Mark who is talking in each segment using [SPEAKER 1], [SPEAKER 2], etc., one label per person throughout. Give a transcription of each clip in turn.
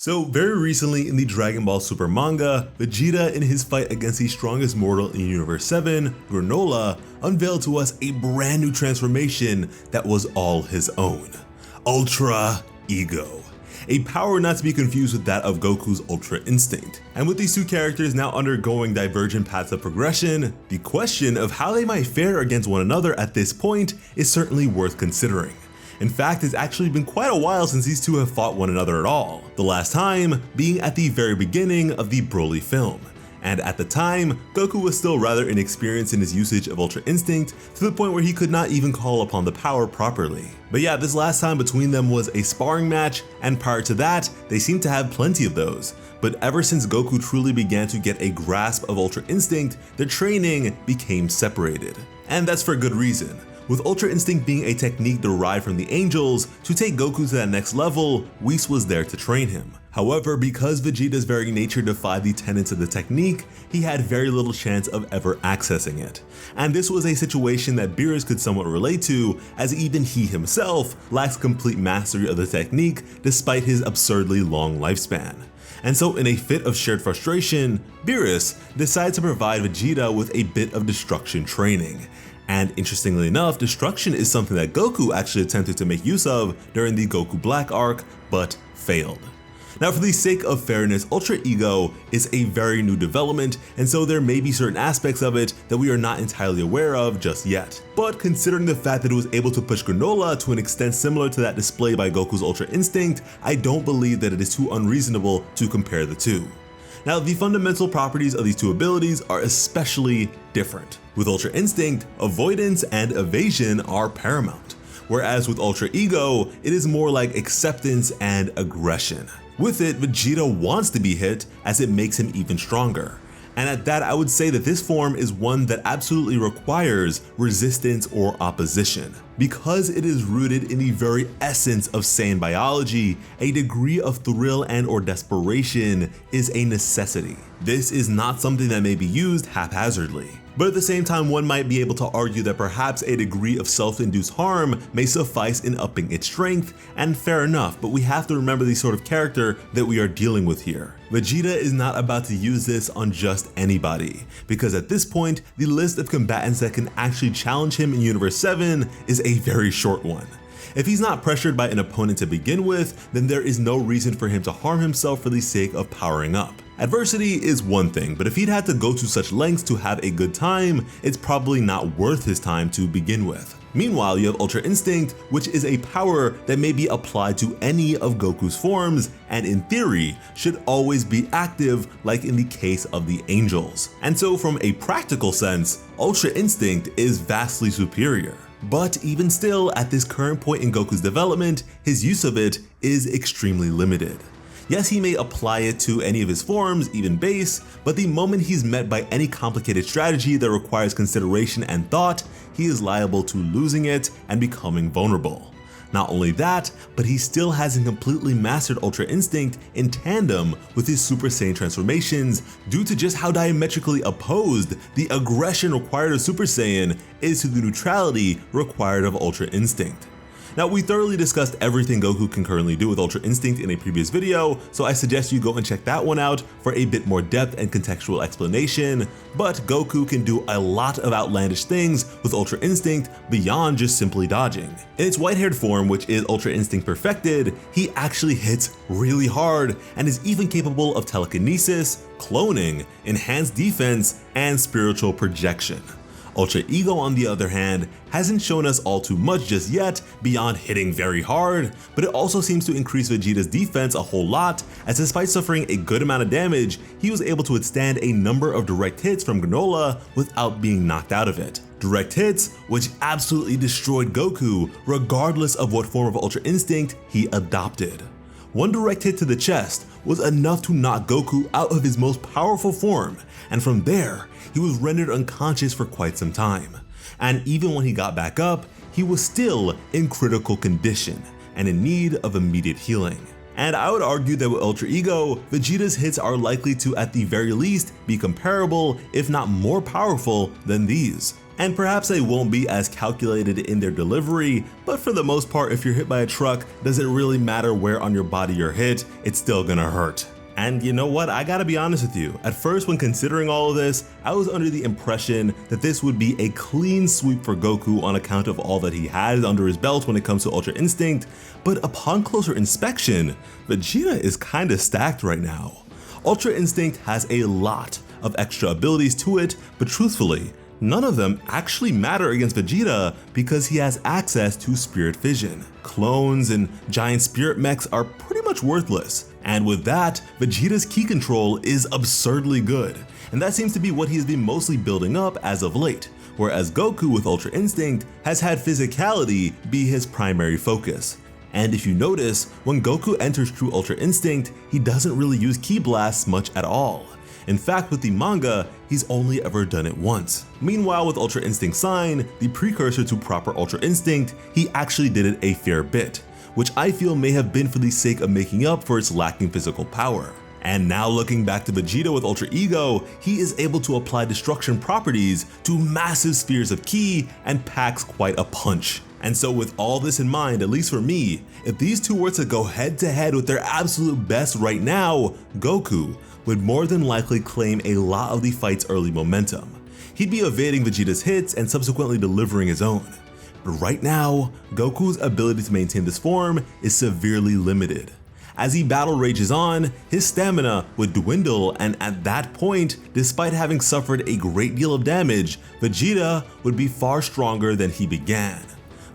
[SPEAKER 1] So very recently in the Dragon Ball Super manga, Vegeta in his fight against the strongest mortal in Universe 7, Granola, unveiled to us a brand new transformation that was all his own. Ultra Ego. A power not to be confused with that of Goku's Ultra Instinct. And with these two characters now undergoing divergent paths of progression, the question of how they might fare against one another at this point is certainly worth considering. In fact, it's actually been quite a while since these two have fought one another at all, the last time being at the very beginning of the Broly film. And at the time, Goku was still rather inexperienced in his usage of Ultra Instinct to the point where he could not even call upon the power properly. But yeah, this last time between them was a sparring match, and prior to that, they seemed to have plenty of those. But ever since Goku truly began to get a grasp of Ultra Instinct, their training became separated. And that's for good reason. With Ultra Instinct being a technique derived from the angels, to take Goku to that next level, Whis was there to train him. However, because Vegeta's very nature defied the tenets of the technique, he had very little chance of ever accessing it. And this was a situation that Beerus could somewhat relate to, as even he himself lacks complete mastery of the technique despite his absurdly long lifespan. And so in a fit of shared frustration, Beerus decides to provide Vegeta with a bit of destruction training. And interestingly enough, destruction is something that Goku actually attempted to make use of during the Goku Black arc, but failed. Now for the sake of fairness, Ultra Ego is a very new development, and so there may be certain aspects of it that we are not entirely aware of just yet. But considering the fact that it was able to push Granola to an extent similar to that displayed by Goku's Ultra Instinct, I don't believe that it is too unreasonable to compare the two. Now, the fundamental properties of these two abilities are especially different. With Ultra Instinct, avoidance and evasion are paramount, whereas with Ultra Ego, it is more like acceptance and aggression. With it, Vegeta wants to be hit as it makes him even stronger. And at that, I would say that this form is one that absolutely requires resistance or opposition. Because it is rooted in the very essence of Saiyan biology, a degree of thrill and or desperation is a necessity. This is not something that may be used haphazardly. But at the same time, one might be able to argue that perhaps a degree of self-induced harm may suffice in upping its strength, and fair enough, but we have to remember the sort of character that we are dealing with here. Vegeta is not about to use this on just anybody, because at this point, the list of combatants that can actually challenge him in Universe 7 is a very short one. If he's not pressured by an opponent to begin with, then there is no reason for him to harm himself for the sake of powering up. Adversity is one thing, but if he'd had to go to such lengths to have a good time, it's probably not worth his time to begin with. Meanwhile, you have Ultra Instinct, which is a power that may be applied to any of Goku's forms, and in theory, should always be active like in the case of the angels. And so from a practical sense, Ultra Instinct is vastly superior. But even still, at this current point in Goku's development, his use of it is extremely limited. Yes, he may apply it to any of his forms, even base, but the moment he's met by any complicated strategy that requires consideration and thought, he is liable to losing it and becoming vulnerable. Not only that, but he still hasn't completely mastered Ultra Instinct in tandem with his Super Saiyan transformations due to just how diametrically opposed the aggression required of Super Saiyan is to the neutrality required of Ultra Instinct. Now, we thoroughly discussed everything Goku can currently do with Ultra Instinct in a previous video, so I suggest you go and check that one out for a bit more depth and contextual explanation, but Goku can do a lot of outlandish things with Ultra Instinct beyond just simply dodging. In its white-haired form, which is Ultra Instinct perfected, he actually hits really hard and is even capable of telekinesis, cloning, enhanced defense, and spiritual projection. Ultra Ego, on the other hand, hasn't shown us all too much just yet beyond hitting very hard, but it also seems to increase Vegeta's defense a whole lot, as despite suffering a good amount of damage, he was able to withstand a number of direct hits from Granola without being knocked out of it. Direct hits which absolutely destroyed Goku regardless of what form of Ultra Instinct he adopted. One direct hit to the chest was enough to knock Goku out of his most powerful form, and from there, he was rendered unconscious for quite some time. And even when he got back up, he was still in critical condition and in need of immediate healing. And I would argue that with Ultra Ego, Vegeta's hits are likely to at the very least be comparable, if not more powerful than these. And perhaps they won't be as calculated in their delivery, but for the most part, if you're hit by a truck, does it really matter where on your body you're hit? It's still gonna hurt. And you know what, I gotta be honest with you, at first when considering all of this, I was under the impression that this would be a clean sweep for Goku on account of all that he has under his belt when it comes to Ultra Instinct, but upon closer inspection, Vegeta is kinda stacked right now. Ultra Instinct has a lot of extra abilities to it, but truthfully, none of them actually matter against Vegeta because he has access to Spirit Vision. Clones and giant spirit mechs are pretty much worthless, and with that, Vegeta's ki control is absurdly good, and that seems to be what he's been mostly building up as of late, whereas Goku with Ultra Instinct has had physicality be his primary focus. And if you notice, when Goku enters true Ultra Instinct, he doesn't really use ki blasts much at all. In fact, with the manga, he's only ever done it once. Meanwhile, with Ultra Instinct Sign, the precursor to proper Ultra Instinct, he actually did it a fair bit, which I feel may have been for the sake of making up for its lacking physical power. And now looking back to Vegeta with Ultra Ego, he is able to apply destruction properties to massive spheres of ki and packs quite a punch. And so with all this in mind, at least for me, if these two were to go head to head with their absolute best right now, Goku would more than likely claim a lot of the fight's early momentum. He'd be evading Vegeta's hits and subsequently delivering his own. But right now, Goku's ability to maintain this form is severely limited. As the battle rages on, his stamina would dwindle, and at that point, despite having suffered a great deal of damage, Vegeta would be far stronger than he began.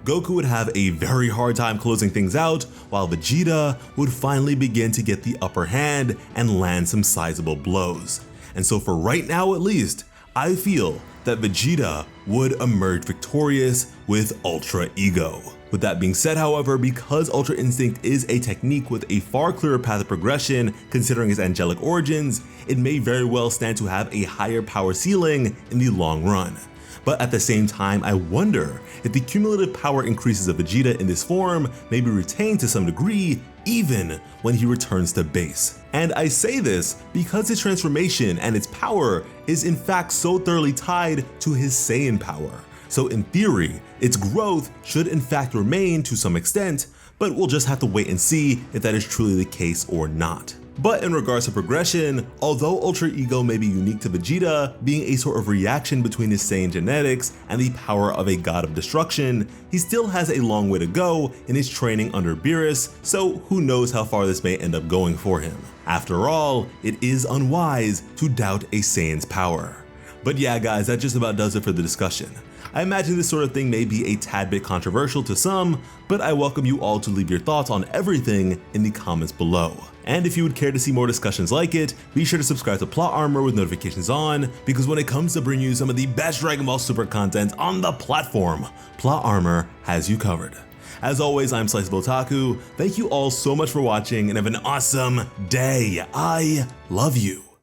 [SPEAKER 1] Goku would have a very hard time closing things out, while Vegeta would finally begin to get the upper hand and land some sizable blows. And so for right now at least, I feel that Vegeta would emerge victorious with Ultra Ego. With that being said, however, because Ultra Instinct is a technique with a far clearer path of progression considering its angelic origins, it may very well stand to have a higher power ceiling in the long run. But at the same time, I wonder if the cumulative power increases of Vegeta in this form may be retained to some degree even when he returns to base. And I say this because his transformation and its power is in fact so thoroughly tied to his Saiyan power. So in theory, its growth should in fact remain to some extent, but we'll just have to wait and see if that is truly the case or not. But in regards to progression, although Ultra Ego may be unique to Vegeta, being a sort of reaction between his Saiyan genetics and the power of a god of destruction, he still has a long way to go in his training under Beerus, so who knows how far this may end up going for him. After all, it is unwise to doubt a Saiyan's power. But yeah guys, that just about does it for the discussion. I imagine this sort of thing may be a tad bit controversial to some, but I welcome you all to leave your thoughts on everything in the comments below. And if you would care to see more discussions like it, be sure to subscribe to Plot Armor with notifications on, because when it comes to bringing you some of the best Dragon Ball Super content on the platform, Plot Armor has you covered. As always, I'm Sliceable Otaku. Thank you all so much for watching and have an awesome day. I love you.